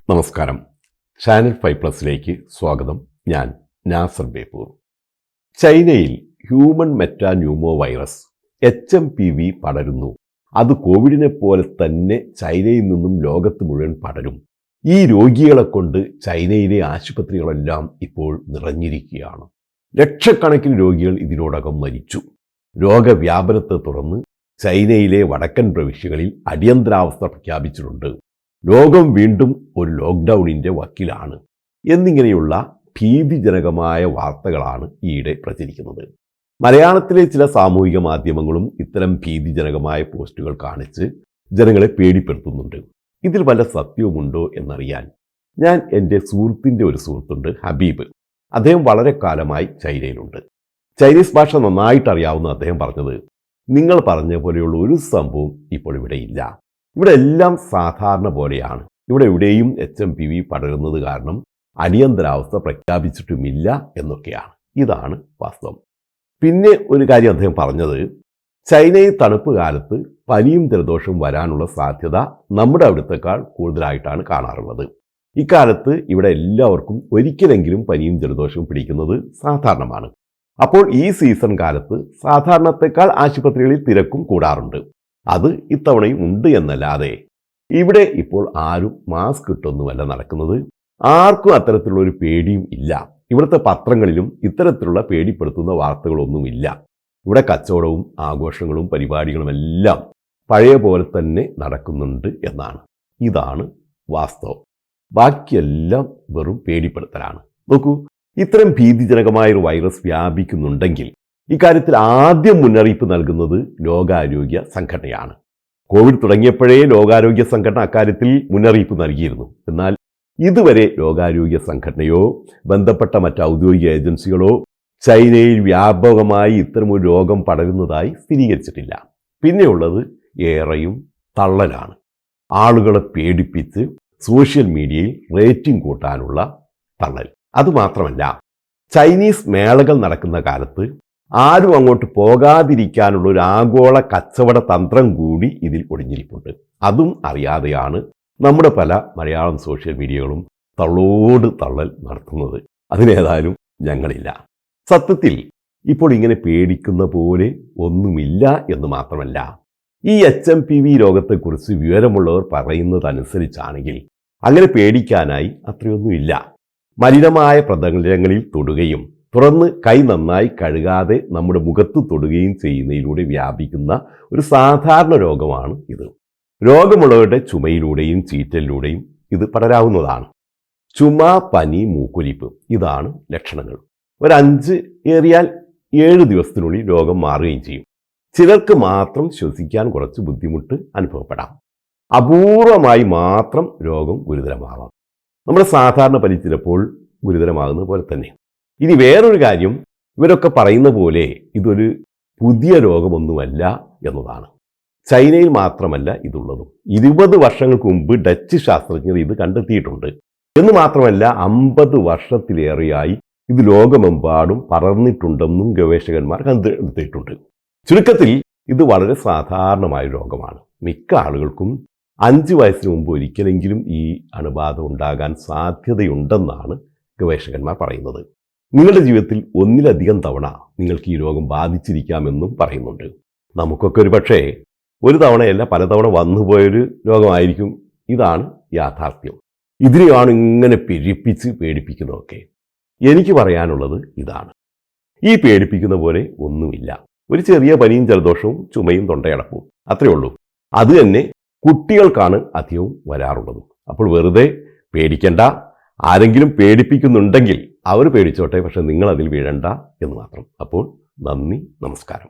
നമസ്കാരം. ചാനൽ 5+ലേക്ക് സ്വാഗതം. ഞാൻ നാസർ ബേപ്പൂർ. ചൈനയിൽ ഹ്യൂമൻ മെറ്റാന്യൂമോ വൈറസ് HMPV പടരുന്നു. അത് കോവിഡിനെ പോലെ തന്നെ ചൈനയിൽ നിന്നും ലോകത്ത് മുഴുവൻ പടരും. ഈ രോഗികളെ കൊണ്ട് ചൈനയിലെ ആശുപത്രികളെല്ലാം ഇപ്പോൾ നിറഞ്ഞിരിക്കുകയാണ്. ലക്ഷക്കണക്കിന് രോഗികൾ ഇതിനോടകം മരിച്ചു. രോഗവ്യാപനത്തെ തുടർന്ന് ചൈനയിലെ വടക്കൻ പ്രവിശ്യകളിൽ അടിയന്തരാവസ്ഥ പ്രഖ്യാപിച്ചിട്ടുണ്ട്. ലോകം വീണ്ടും ഒരു ലോക്ക്ഡൗണിൻ്റെ വക്കിലാണ് എന്നിങ്ങനെയുള്ള ഭീതിജനകമായ വാർത്തകളാണ് ഈയിടെ പ്രചരിക്കുന്നത്. മലയാളത്തിലെ ചില സാമൂഹിക മാധ്യമങ്ങളും ഇത്തരം ഭീതിജനകമായ പോസ്റ്റുകൾ കാണിച്ച് ജനങ്ങളെ പേടിപ്പെടുത്തുന്നുണ്ട്. ഇതിൽ വല്ല സത്യവുമുണ്ടോ എന്നറിയാൻ ഞാൻ എൻ്റെ സുഹൃത്തിൻ്റെ ഒരു സുഹൃത്തുണ്ട്, ഹബീബ്. അദ്ദേഹം വളരെ കാലമായി ചൈനയിലുണ്ട്. ചൈനീസ് ഭാഷ നന്നായിട്ട് അറിയാവുന്ന അദ്ദേഹം പറഞ്ഞത്, നിങ്ങൾ പറഞ്ഞ പോലെയുള്ള ഒരു സംഭവം ഇപ്പോൾ ഇവിടെ ഇല്ല. ഇവിടെ എല്ലാം സാധാരണ പോലെയാണ്. ഇവിടെ എവിടെയും HMPV പടരുന്നത് കാരണം അടിയന്തരാവസ്ഥ പ്രഖ്യാപിച്ചിട്ടുമില്ല എന്നൊക്കെയാണ്. ഇതാണ് വാസ്തവം. പിന്നെ ഒരു കാര്യം അദ്ദേഹം പറഞ്ഞത്, ചൈനയിൽ തണുപ്പ് കാലത്ത് പനിയും ജലദോഷവും വരാനുള്ള സാധ്യത നമ്മുടെ അവിടുത്തേക്കാൾ കൂടുതലായിട്ടാണ് കാണാറുള്ളത്. ഇക്കാലത്ത് ഇവിടെ എല്ലാവർക്കും ഒരിക്കലെങ്കിലും പനിയും ജലദോഷവും പിടിക്കുന്നത് സാധാരണമാണ്. അപ്പോൾ ഈ സീസൺ കാലത്ത് സാധാരണത്തെക്കാൾ ആശുപത്രികളിൽ തിരക്കും കൂടാറുണ്ട്. അത് ഇത്തവണയും ഉണ്ട് എന്നല്ലാതെ ഇവിടെ ഇപ്പോൾ ആരും മാസ്ക് ഇട്ടൊന്നുമല്ല നടക്കുന്നത്. ആർക്കും അത്തരത്തിലുള്ള ഒരു പേടിയും ഇല്ല. ഇവിടുത്തെ പത്രങ്ങളിലും ഇത്തരത്തിലുള്ള പേടിപ്പെടുത്തുന്ന വാർത്തകളൊന്നുമില്ല. ഇവിടെ കച്ചവടവും ആഘോഷങ്ങളും പരിപാടികളുമെല്ലാം പഴയ പോലെ തന്നെ നടക്കുന്നുണ്ട് എന്നാണ്. ഇതാണ് വാസ്തവം. ബാക്കിയെല്ലാം വെറും പേടിപ്പെടുത്തലാണ്. നോക്കൂ, ഇത്തരം ഭീതിജനകമായൊരു വൈറസ് വ്യാപിക്കുന്നുണ്ടെങ്കിൽ ഇക്കാര്യത്തിൽ ആദ്യം മുന്നറിയിപ്പ് നൽകുന്നത് ലോകാരോഗ്യ സംഘടനയാണ്. കോവിഡ് തുടങ്ങിയപ്പോഴേ ലോകാരോഗ്യ സംഘടന അക്കാര്യത്തിൽ മുന്നറിയിപ്പ് നൽകിയിരുന്നു. എന്നാൽ ഇതുവരെ ലോകാരോഗ്യ സംഘടനയോ ബന്ധപ്പെട്ട മറ്റ് ഔദ്യോഗിക ഏജൻസികളോ ചൈനയിൽ വ്യാപകമായി ഇത്തരമൊരു രോഗം പടരുന്നതായി സ്ഥിരീകരിച്ചിട്ടില്ല. പിന്നെയുള്ളത് ഏറെയും തള്ളലാണ്. ആളുകളെ പേടിപ്പിച്ച് സോഷ്യൽ മീഡിയയിൽ റേറ്റിംഗ് കൂട്ടാനുള്ള തള്ളൽ. അതുമാത്രമല്ല, ചൈനീസ് മേളകൾ നടക്കുന്ന കാലത്ത് ആരും അങ്ങോട്ട് പോകാതിരിക്കാനുള്ള ഒരു ആഗോള കച്ചവട തന്ത്രം കൂടി ഇതിൽ ഒളിഞ്ഞിരിപ്പുണ്ട്. അതും അറിയാതെയാണ് നമ്മുടെ പല മലയാളം സോഷ്യൽ മീഡിയകളും തള്ളോട് തള്ളൽ നടത്തുന്നത്. അതിനേതായാലും ഞങ്ങളില്ല. സത്യത്തിൽ ഇപ്പോൾ ഇങ്ങനെ പേടിക്കുന്ന പോലെ ഒന്നുമില്ല എന്ന് മാത്രമല്ല, ഈ HMPV രോഗത്തെക്കുറിച്ച് വിവരമുള്ളവർ പറയുന്നതനുസരിച്ചാണെങ്കിൽ അങ്ങനെ പേടിക്കാനായി അത്രയൊന്നുമില്ല. മലിനമായ പ്രതലങ്ങളിൽ തൊടുകയും തുറന്ന് കൈ നന്നായി കഴുകാതെ നമ്മുടെ മുഖത്ത് തൊടുകയും ചെയ്യുന്നതിലൂടെ വ്യാപിക്കുന്ന ഒരു സാധാരണ രോഗമാണ് ഇത്. രോഗമുള്ളവരുടെ ചുമയിലൂടെയും ചീറ്റലിലൂടെയും ഇത് പടരാവുന്നതാണ്. ചുമ, പനി, മൂക്കൊലിപ്പ്, ഇതാണ് ലക്ഷണങ്ങൾ. ഒരു 5 ഏറിയാൽ 7 ദിവസത്തിനുള്ളിൽ രോഗം മാറുകയും ചെയ്യും. ചിലർക്ക് മാത്രം ശ്വസിക്കാൻ കുറച്ച് ബുദ്ധിമുട്ട് അനുഭവപ്പെടാം. അപൂർവമായി മാത്രം രോഗം ഗുരുതരമാവാം. നമ്മുടെ സാധാരണ പനി ചിലപ്പോൾ ഗുരുതരമാകുന്നത് പോലെ തന്നെ. ഇനി വേറൊരു കാര്യം, ഇവരൊക്കെ പറയുന്ന പോലെ ഇതൊരു പുതിയ രോഗമൊന്നുമല്ല എന്നതാണ്. ചൈനയിൽ മാത്രമല്ല ഇതുള്ളതും. 20 വർഷങ്ങൾക്ക് മുമ്പ് ഡച്ച് ശാസ്ത്രജ്ഞർ ഇത് കണ്ടെത്തിയിട്ടുണ്ട്. എന്ന് മാത്രമല്ല 50 വർഷത്തിലേറെയായി ഇത് ലോകമെമ്പാടും പടർന്നിട്ടുണ്ടെന്നും ഗവേഷകന്മാർ കണ്ടെത്തിയിട്ടുണ്ട്. ചുരുക്കത്തിൽ ഇത് വളരെ സാധാരണമായ രോഗമാണ്. മിക്ക ആളുകൾക്കും 5 വയസ്സിന് മുമ്പ് ഒരിക്കലെങ്കിലും ഈ അണുബാധ ഉണ്ടാകാൻ സാധ്യതയുണ്ടെന്നാണ് ഗവേഷകന്മാർ പറയുന്നത്. നിങ്ങളുടെ ജീവിതത്തിൽ ഒന്നിലധികം തവണ നിങ്ങൾക്ക് ഈ രോഗം ബാധിച്ചിരിക്കാമെന്നും പറയുന്നുണ്ട്. നമുക്കൊക്കെ ഒരു പക്ഷേ ഒരു തവണയല്ല പലതവണ വന്നുപോയൊരു രോഗമായിരിക്കും. ഇതാണ് യാഥാർത്ഥ്യം. ഇതിനെയാണ് ഇങ്ങനെ പെരുപ്പിച്ച് പേടിപ്പിക്കുന്നതൊക്കെ. എനിക്ക് പറയാനുള്ളത് ഇതാണ്, ഈ പേടിപ്പിക്കുന്ന പോലെ ഒന്നുമില്ല. ഒരു ചെറിയ പനിയും ജലദോഷവും ചുമയും തൊണ്ടയടപ്പും, അത്രയേ ഉള്ളൂ. അത് തന്നെ കുട്ടികൾക്കാണ് അധികവും വരാറുള്ളത്. അപ്പോൾ വെറുതെ പേടിക്കണ്ട. ആരെങ്കിലും പേടിപ്പിക്കുന്നുണ്ടെങ്കിൽ അവർ പേടിച്ചോട്ടെ, പക്ഷെ നിങ്ങൾ അതിൽ വീഴണ്ട എന്ന് മാത്രം. അപ്പോൾ നന്ദി, നമസ്കാരം.